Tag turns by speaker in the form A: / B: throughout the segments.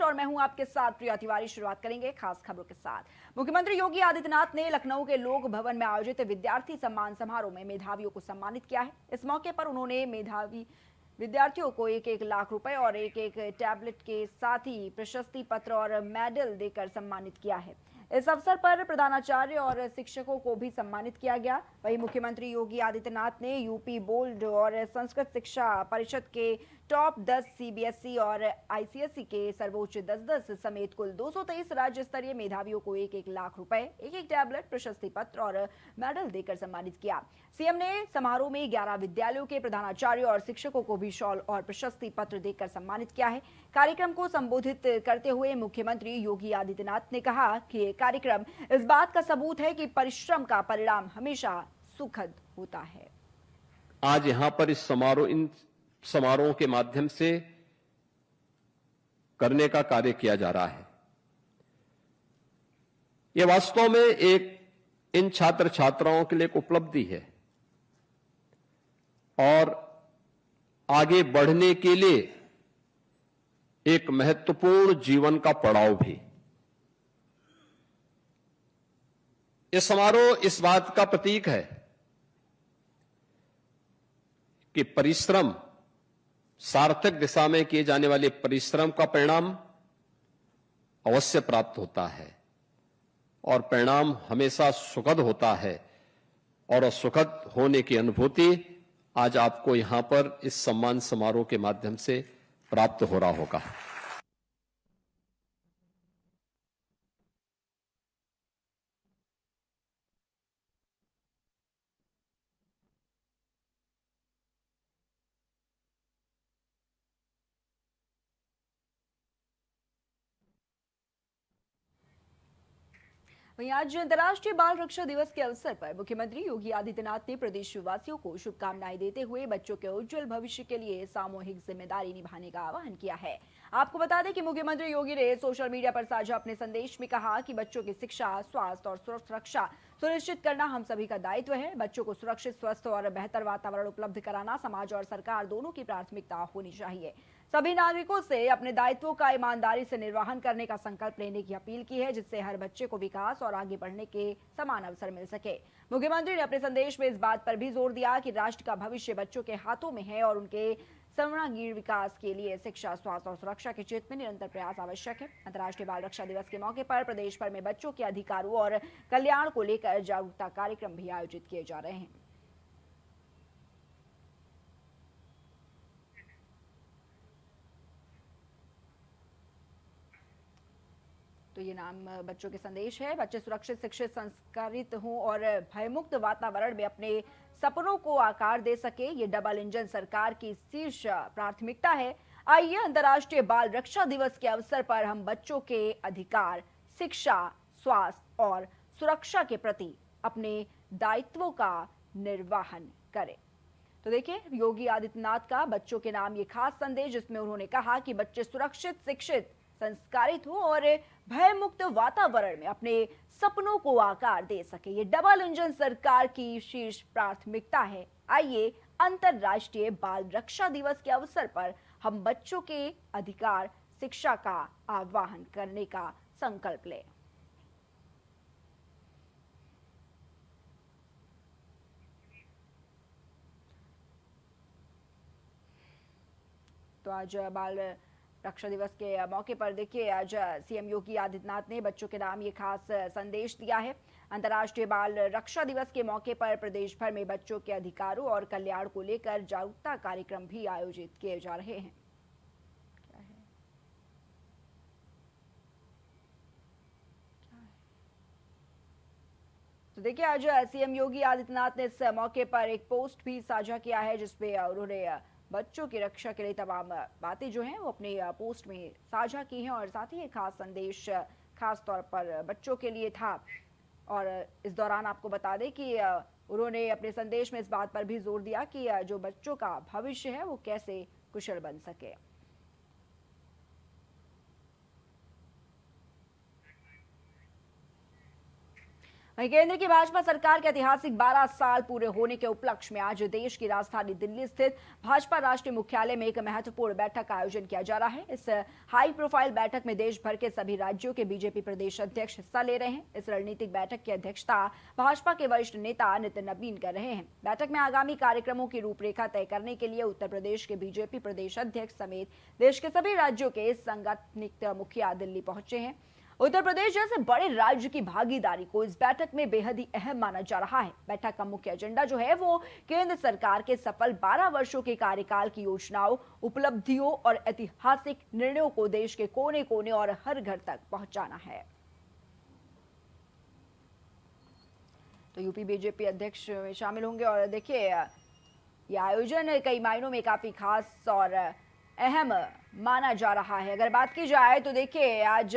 A: और मैं हूं आपके साथ प्रिया तिवारी। शुरुआत करेंगे खास खबरों के साथ। मुख्यमंत्री योगी आदित्यनाथ ने लखनऊ के लोक भवन में आयोजित विद्यार्थी सम्मान समारोह में मेधावियों को सम्मानित किया है। इस मौके पर उन्होंने मेधावी विद्यार्थियों को 1-1 लाख रुपए और 1-1 टैबलेट के साथ ही प्रशस्ति पत्र और मेडल देकर सम्मानित किया है। इस अवसर पर प्रधानाचार्य और शिक्षकों को भी सम्मानित किया गया। वहीं मुख्यमंत्री योगी आदित्यनाथ ने यूपी बोर्ड और संस्कृत शिक्षा परिषद के टॉप 10 सीबीएसई और आईसीएसई के सर्वोच्च 10-10 समेत कुल 223 राज्य स्तरीय मेधावियों को 1-1 लाख रुपए, 1-1 टैबलेट, प्रशस्ति पत्र और मेडल देकर सम्मानित किया। सीएम ने समारोह में 11 विद्यालयों के प्रधानाचार्य और शिक्षकों को भी शॉल और प्रशस्ति पत्र देकर सम्मानित किया है। कार्यक्रम को संबोधित करते हुए मुख्यमंत्री योगी आदित्यनाथ ने कहा कि ये कार्यक्रम इस बात का सबूत है कि परिश्रम का परिणाम हमेशा सुखद होता है।
B: आज यहां पर इन समारोहों के माध्यम से करने का कार्य किया जा रहा है। यह वास्तव में इन छात्र छात्राओं के लिए एक उपलब्धि है और आगे बढ़ने के लिए एक महत्वपूर्ण जीवन का पड़ाव भी। यह समारोह इस बात का प्रतीक है कि परिश्रम, सार्थक दिशा में किए जाने वाले परिश्रम का परिणाम अवश्य प्राप्त होता है और परिणाम हमेशा सुखद होता है और सुखद होने की अनुभूति आज आपको यहां पर इस सम्मान समारोह के माध्यम से प्राप्त हो रहा होगा।
A: वहीं आज अंतर्राष्ट्रीय बाल रक्षा दिवस के अवसर पर मुख्यमंत्री योगी आदित्यनाथ ने प्रदेशवासियों को शुभकामनाएं देते हुए बच्चों के उज्जवल भविष्य के लिए सामूहिक जिम्मेदारी निभाने का आह्वान किया है। आपको बता दें कि मुख्यमंत्री योगी ने सोशल मीडिया पर साझा अपने संदेश में कहा कि बच्चों की शिक्षा, स्वास्थ्य और सुरक्षा सुनिश्चित करना हम सभी का दायित्व है। बच्चों को सुरक्षित, स्वस्थ और बेहतर वातावरण उपलब्ध कराना समाज और सरकार दोनों की प्राथमिकता होनी चाहिए। सभी नागरिकों से अपने दायित्वों का ईमानदारी से निर्वहन करने का संकल्प लेने की अपील की है, जिससे हर बच्चे को विकास और आगे बढ़ने के समान अवसर मिल सके। मुख्यमंत्री ने अपने संदेश में इस बात पर भी जोर दिया कि राष्ट्र का भविष्य बच्चों के हाथों में है और उनके सर्वांगीण विकास के लिए शिक्षा, स्वास्थ्य और सुरक्षा के क्षेत्र में निरंतर प्रयास आवश्यक है। अंतर्राष्ट्रीय बाल रक्षा दिवस के मौके पर प्रदेश भर में बच्चों के अधिकारों और कल्याण को लेकर जागरूकता कार्यक्रम भी आयोजित किए जा रहे हैं। तो ये नाम बच्चों के संदेश है। बच्चे सुरक्षित, शिक्षित, संस्कारित हों और भयमुक्त वातावरण में अपने सपनों को आकार दे सके, ये डबल इंजन सरकार की शीर्ष प्राथमिकता है। आइए अंतर्राष्ट्रीय बाल रक्षा दिवस के अवसर पर हम बच्चों के अधिकार, शिक्षा, स्वास्थ्य और सुरक्षा के प्रति अपने दायित्वों का निर्वहन करें। तो देखिए योगी आदित्यनाथ का बच्चों के नाम ये खास संदेश, जिसमें उन्होंने कहा कि बच्चे सुरक्षित, शिक्षित, संस्कारित हो और भयमुक्त वातावरण में अपने सपनों को आकार दे सके, ये डबल इंजन सरकार की शीर्ष प्राथमिकता है। आइए अंतर्राष्ट्रीय बाल रक्षा दिवस के अवसर पर हम बच्चों के अधिकार, शिक्षा का आह्वान करने का संकल्प लें। तो आज बाल रक्षा दिवस के मौके पर देखिए आज सीएम योगी आदित्यनाथ ने बच्चों के नाम ये खास संदेश दिया है। अंतर्राष्ट्रीय बाल रक्षा दिवस के मौके पर प्रदेश भर में बच्चों के अधिकारों और कल्याण को लेकर जागरूकता कार्यक्रम भी आयोजित किए जा रहे हैं। तो देखिए आज सीएम योगी आदित्यनाथ ने इस मौके पर एक पोस्ट भी साझा किया है, जिसपे उन्होंने बच्चों की रक्षा के लिए तमाम बातें जो हैं वो अपने पोस्ट में साझा की हैं और साथ ही एक खास संदेश खास तौर पर बच्चों के लिए था। और इस दौरान आपको बता दें कि उन्होंने अपने संदेश में इस बात पर भी जोर दिया कि जो बच्चों का भविष्य है वो कैसे कुशल बन सके। वहीं केंद्र की भाजपा सरकार के ऐतिहासिक 12 साल पूरे होने के उपलक्ष्य में आज देश की राजधानी दिल्ली स्थित भाजपा राष्ट्रीय मुख्यालय में एक महत्वपूर्ण बैठक का आयोजन किया जा रहा है। इस हाई प्रोफाइल बैठक में देश भर के सभी राज्यों के बीजेपी प्रदेश अध्यक्ष हिस्सा ले रहे हैं। इस रणनीतिक बैठक की अध्यक्षता भाजपा के वरिष्ठ नेता नितिन नबीन कर रहे हैं। बैठक में आगामी कार्यक्रमों की रूपरेखा तय करने के लिए उत्तर प्रदेश के बीजेपी प्रदेश अध्यक्ष समेत देश के सभी राज्यों के संगठनिक मुखिया दिल्ली पहुंचे हैं। उत्तर प्रदेश जैसे बड़े राज्य की भागीदारी को इस बैठक में बेहद ही अहम माना जा रहा है। बैठक का मुख्य एजेंडा जो है वो केंद्र सरकार के सफल 12 वर्षों के कार्यकाल की योजनाओं, उपलब्धियों और ऐतिहासिक निर्णयों को देश के कोने कोने और हर घर तक पहुंचाना है। तो यूपी बीजेपी अध्यक्ष शामिल होंगे और देखिए यह आयोजन कई मायनों में काफी खास और अहम माना जा रहा है। अगर बात की जाए तो देखिए आज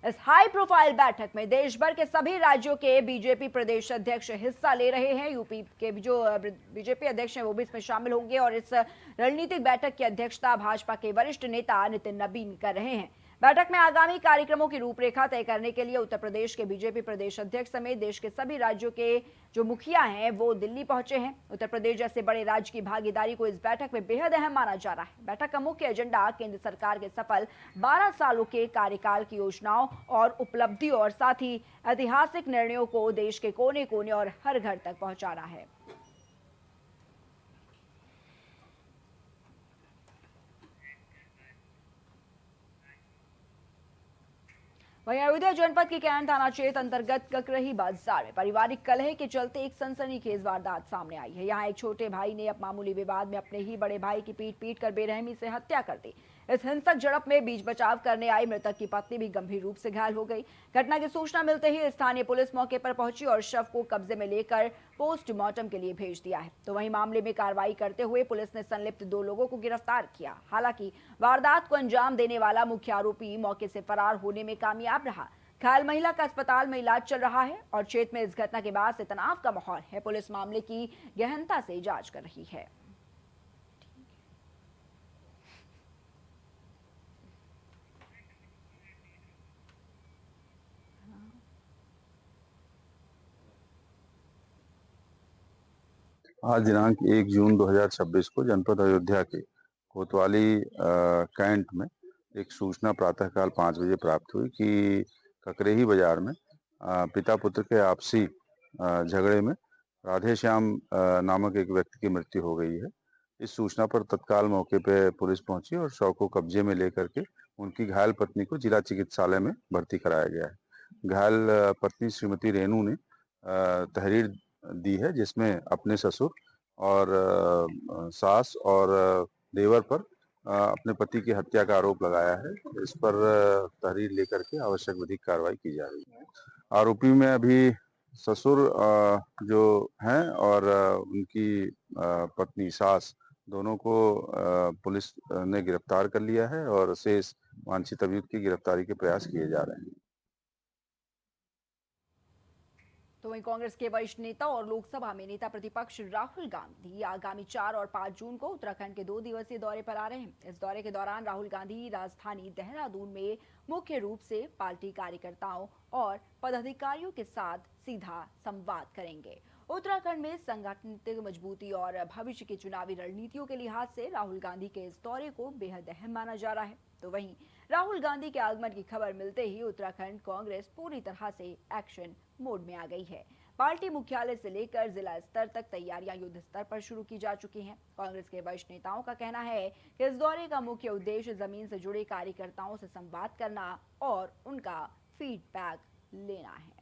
A: इस हाई प्रोफाइल बैठक में देश भर के सभी राज्यों के बीजेपी प्रदेश अध्यक्ष हिस्सा ले रहे हैं। यूपी के जो बीजेपी अध्यक्ष हैं वो भी इसमें शामिल होंगे और इस रणनीतिक बैठक की अध्यक्षता भाजपा के वरिष्ठ नेता नितिन नबीन कर रहे हैं। बैठक में आगामी कार्यक्रमों की रूपरेखा तय करने के लिए उत्तर प्रदेश के बीजेपी प्रदेश अध्यक्ष समेत देश के सभी राज्यों के जो मुखिया हैं वो दिल्ली पहुंचे हैं। उत्तर प्रदेश जैसे बड़े राज्य की भागीदारी को इस बैठक में बेहद अहम माना जा रहा है। बैठक का मुख्य एजेंडा केंद्र सरकार के सफल 12 सालों के कार्यकाल की योजनाओं और उपलब्धियों और साथ ही ऐतिहासिक निर्णयों को देश के कोने कोने और हर घर तक पहुंचाना है। वहीं अयोध्या जनपद के कैंट थाना क्षेत्र अंतर्गत ककरही बाजार में पारिवारिक कलह के चलते एक सनसनीखेज वारदात सामने आई है। यहां एक छोटे भाई ने मामूली विवाद में अपने ही बड़े भाई की पीट कर बेरहमी से हत्या कर दी। इस हिंसक झड़प में बीच बचाव करने आई मृतक की पत्नी भी गंभीर रूप से घायल हो गई। घटना की सूचना मिलते ही स्थानीय पुलिस मौके पर पहुंची और शव को कब्जे में लेकर पोस्टमार्टम के लिए भेज दिया है। तो वहीं मामले में कार्रवाई करते हुए पुलिस ने संलिप्त 2 लोगों को गिरफ्तार किया। हालांकि वारदात को अंजाम देने वाला मुख्य आरोपी मौके से फरार होने में कामयाब रहा। घायल महिला का अस्पताल में इलाज चल रहा है और क्षेत्र में इस घटना के बाद से तनाव का माहौल है। पुलिस मामले की गहनता से जांच कर रही है।
C: आज दिनांक 1 जून 2026 को जनपद अयोध्या के कोतवाली कैंट में एक सूचना प्रातःकाल 5 बजे प्राप्त हुई कि ककरेही बाजार में पिता पुत्र के आपसी झगड़े में राधेश्याम नामक एक व्यक्ति की मृत्यु हो गई है। इस सूचना पर तत्काल मौके पर पुलिस पहुंची और शव को कब्जे में लेकर के उनकी घायल पत्नी को जिला चिकित्सालय में भर्ती कराया गया है। घायल पत्नी श्रीमती रेणु ने तहरीर दी है जिसमें अपने ससुर और सास और देवर पर अपने पति की हत्या का आरोप लगाया है। इस पर तहरीर लेकर के आवश्यक विधिक कार्रवाई की जा रही है। आरोपी में अभी ससुर जो हैं और उनकी पत्नी सास दोनों को पुलिस ने गिरफ्तार कर लिया है और शेष वांछित अभियुक्त की गिरफ्तारी के प्रयास किए जा रहे हैं।
A: तो वहीं कांग्रेस के वरिष्ठ नेता और लोकसभा में नेता प्रतिपक्ष राहुल गांधी आगामी 4 और 5 जून को उत्तराखंड के 2 दिवसीय दौरे पर आ रहे हैं। इस दौरे के दौरान राहुल गांधी राजधानी देहरादून में मुख्य रूप से पार्टी कार्यकर्ताओं और पदाधिकारियों के साथ सीधा संवाद करेंगे। उत्तराखंड में संगठनिक मजबूती और भविष्य की चुनावी रणनीतियों के लिहाज से राहुल गांधी के इस दौरे को बेहद अहम माना जा रहा है। तो वहीं राहुल गांधी के आगमन की खबर मिलते ही उत्तराखंड कांग्रेस पूरी तरह से एक्शन मोड में आ गई है। पार्टी मुख्यालय से लेकर जिला स्तर तक तैयारियां युद्ध स्तर पर शुरू की जा चुकी हैं। कांग्रेस के वरिष्ठ नेताओं का कहना है कि इस दौरे का मुख्य उद्देश्य जमीन से जुड़े कार्यकर्ताओं से संवाद करना और उनका फीडबैक लेना है।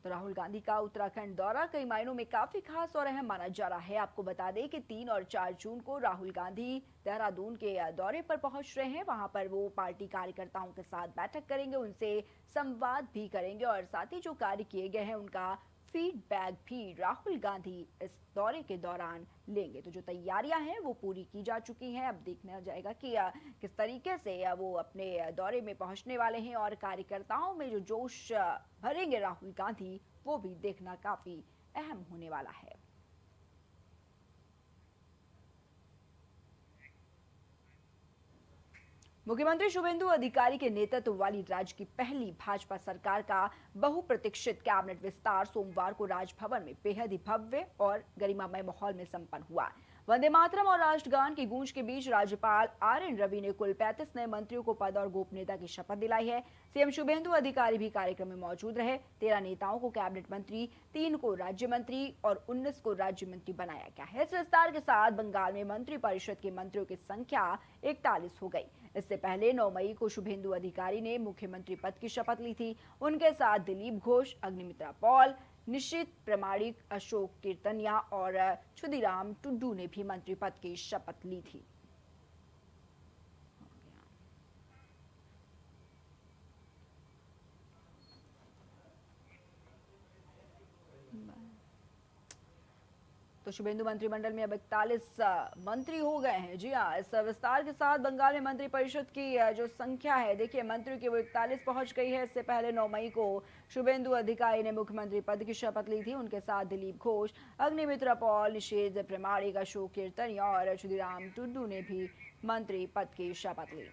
A: तो राहुल गांधी का उत्तराखंड दौरा कई मायनों में काफी खास और अहम माना जा रहा है। आपको बता दें कि 3 और 4 जून को राहुल गांधी देहरादून के दौरे पर पहुंच रहे हैं। वहां पर वो पार्टी कार्यकर्ताओं के साथ बैठक करेंगे, उनसे संवाद भी करेंगे और साथ ही जो कार्य किए गए हैं उनका फीडबैक भी राहुल गांधी इस दौरे के दौरान लेंगे। तो जो तैयारियां हैं वो पूरी की जा चुकी हैं। अब देखना जाएगा कि किस तरीके से वो अपने दौरे में पहुंचने वाले हैं और कार्यकर्ताओं में जो जोश भरेंगे राहुल गांधी वो भी देखना काफी अहम होने वाला है। मुख्यमंत्री शुभेंदु अधिकारी के नेतृत्व वाली राज्य की पहली भाजपा सरकार का बहुप्रतीक्षित कैबिनेट विस्तार सोमवार को राजभवन में बेहद ही भव्य और गरिमामय माहौल में संपन्न हुआ। वंदे मातरम और राष्ट्रगान की गूंज के बीच राज्यपाल आरएन रवि ने कुल 35 नए मंत्रियों को पद और गोपनीयता की शपथ दिलाई है। सीएम शुभेंदु अधिकारी भी कार्यक्रम में मौजूद रहे। 13 नेताओं को कैबिनेट मंत्री, 3 को राज्य मंत्री और 19 को राज्य मंत्री बनाया गया है। इस विस्तार के साथ बंगाल में मंत्री परिषद के मंत्रियों की संख्या 41 हो गई। इससे पहले 9 मई को शुभेंदु अधिकारी ने मुख्यमंत्री पद की शपथ ली थी। उनके साथ दिलीप घोष, अग्निमित्रा पॉल, निशित प्रमाणिक, अशोक कीर्तनिया और क्षुदीराम टुड्डू ने भी मंत्री पद की शपथ ली थी। तो शुभेंदु मंत्रिमंडल में अब 41 मंत्री हो गए हैं। जी हाँ, इस विस्तार के साथ बंगाल में मंत्री परिषद की जो संख्या है, देखिए मंत्रियों की वो 41 पहुंच गई है। इससे पहले 9 मई को शुभेंदु अधिकारी ने मुख्यमंत्री पद की शपथ ली थी। उनके साथ दिलीप घोष, अग्निमित्रा पॉल, निषेध प्रमाणिक, अशोक कीर्तनिया और क्षुदीराम टुड्डू ने भी मंत्री पद की शपथ ली।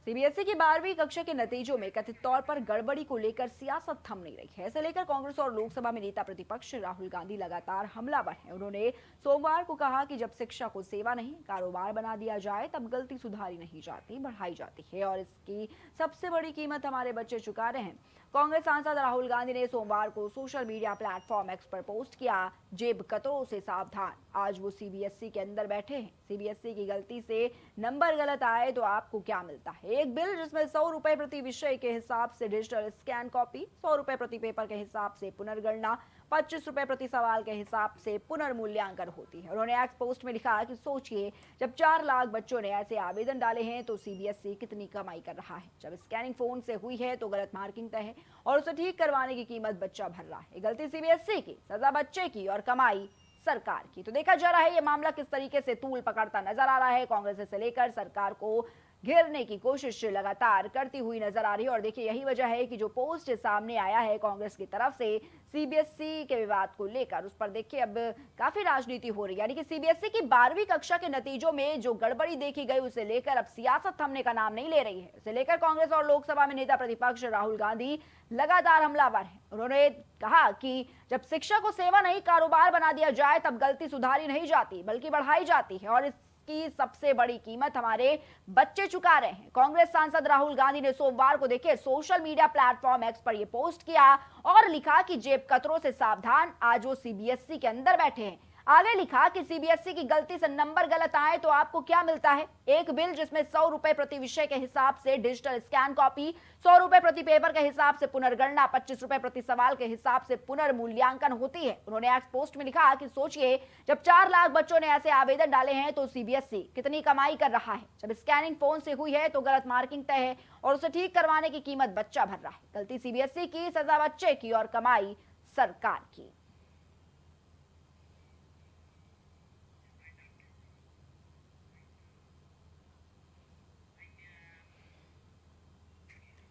A: सीबीएसई की 12वीं कक्षा के नतीजों में कथित तौर पर गड़बड़ी को लेकर सियासत थम नहीं रही है। इसे लेकर कांग्रेस और लोकसभा में नेता प्रतिपक्ष राहुल गांधी लगातार हमलावर हैं। उन्होंने सोमवार को कहा कि जब शिक्षा को सेवा नहीं कारोबार बना दिया जाए तब गलती सुधारी नहीं जाती, बढ़ाई जाती है और इसकी सबसे बड़ी कीमत हमारे बच्चे चुका रहे हैं। कांग्रेस सांसद राहुल गांधी ने सोमवार को सोशल मीडिया प्लेटफॉर्म एक्स पर पोस्ट किया, जेब कतरों से सावधान। आज वो सीबीएसई के अंदर बैठे हैं। सीबीएसई की गलती से नंबर गलत आए तो आपको क्या मिलता है? एक बिल जिसमें 100 रुपए प्रति विषय के हिसाब से डिजिटल स्कैन कॉपी, 100 रुपए प्रति पेपर के हिसाब से पुनर्गणना, 25 रुपए प्रति सवाल के हिसाब से पुनर्मूल्यांकन होती है। उन्होंने एक्स पोस्ट में लिखा कि सोचिए, जब 4 लाख बच्चों ने ऐसे आवेदन डाले हैं तो सीबीएसई कितनी कमाई कर रहा है। जब स्कैनिंग फोन से हुई है तो गलत मार्किंग तय है और उसे ठीक करवाने की कीमत बच्चा भर रहा है। गलती सीबीएसई की, सजा बच्चे की और कमाई सरकार की। तो देखा जा रहा है ये मामला किस तरीके से तूल पकड़ता नजर आ रहा है। कांग्रेस इसे लेकर सरकार को घेरने की कोशिश लगातार करती हुई नजर आ रही है और देखिए यही वजह है कि जो पोस्ट सामने आया है कांग्रेस की तरफ से सीबीएसई के विवाद को लेकर, उस पर देखिए अब काफी राजनीति हो रही है। यानी कि सीबीएसई की 12वीं कक्षा के नतीजों में जो गड़बड़ी देखी गई उसे लेकर अब सियासत थमने का नाम नहीं ले रही है। इसे लेकर कांग्रेस और लोकसभा में नेता प्रतिपक्ष राहुल गांधी लगातार हमलावर हैं। उन्होंने कहा कि जब शिक्षा को सेवा नहीं कारोबार बना दिया जाए तब गलती सुधारी नहीं जाती बल्कि बढ़ाई जाती है और की सबसे बड़ी कीमत हमारे बच्चे चुका रहे हैं। कांग्रेस सांसद राहुल गांधी ने सोमवार को देखिए सोशल मीडिया प्लेटफॉर्म एक्स पर यह पोस्ट किया और लिखा कि जेब कतरों से सावधान, आज वो सीबीएसई के अंदर बैठे हैं। आगे लिखा कि सीबीएसई की गलती से नंबर गलत आए तो आपको क्या मिलता है? एक बिल जिसमें 100 रुपए प्रति विषय के हिसाब से डिजिटल स्कैन कॉपी, 100 रुपए प्रति पेपर के हिसाब से पुनर्गणना, 25 रुपए प्रति सवाल के हिसाब से पुनर्मूल्यांकन होती है। उन्होंने एक्स पोस्ट में लिखा कि सोचिए, जब 4 लाख बच्चों ने ऐसे आवेदन डाले हैं तो सीबीएसई कितनी कमाई कर रहा है। जब स्कैनिंग फोन से हुई है तो गलत मार्किंग तय है और उसे ठीक करवाने की कीमत बच्चा भर रहा है। गलती सीबीएसई की, सजा बच्चे की और कमाई सरकार की।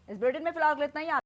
A: इस बुलेटिन में फिलहाल इतना ही।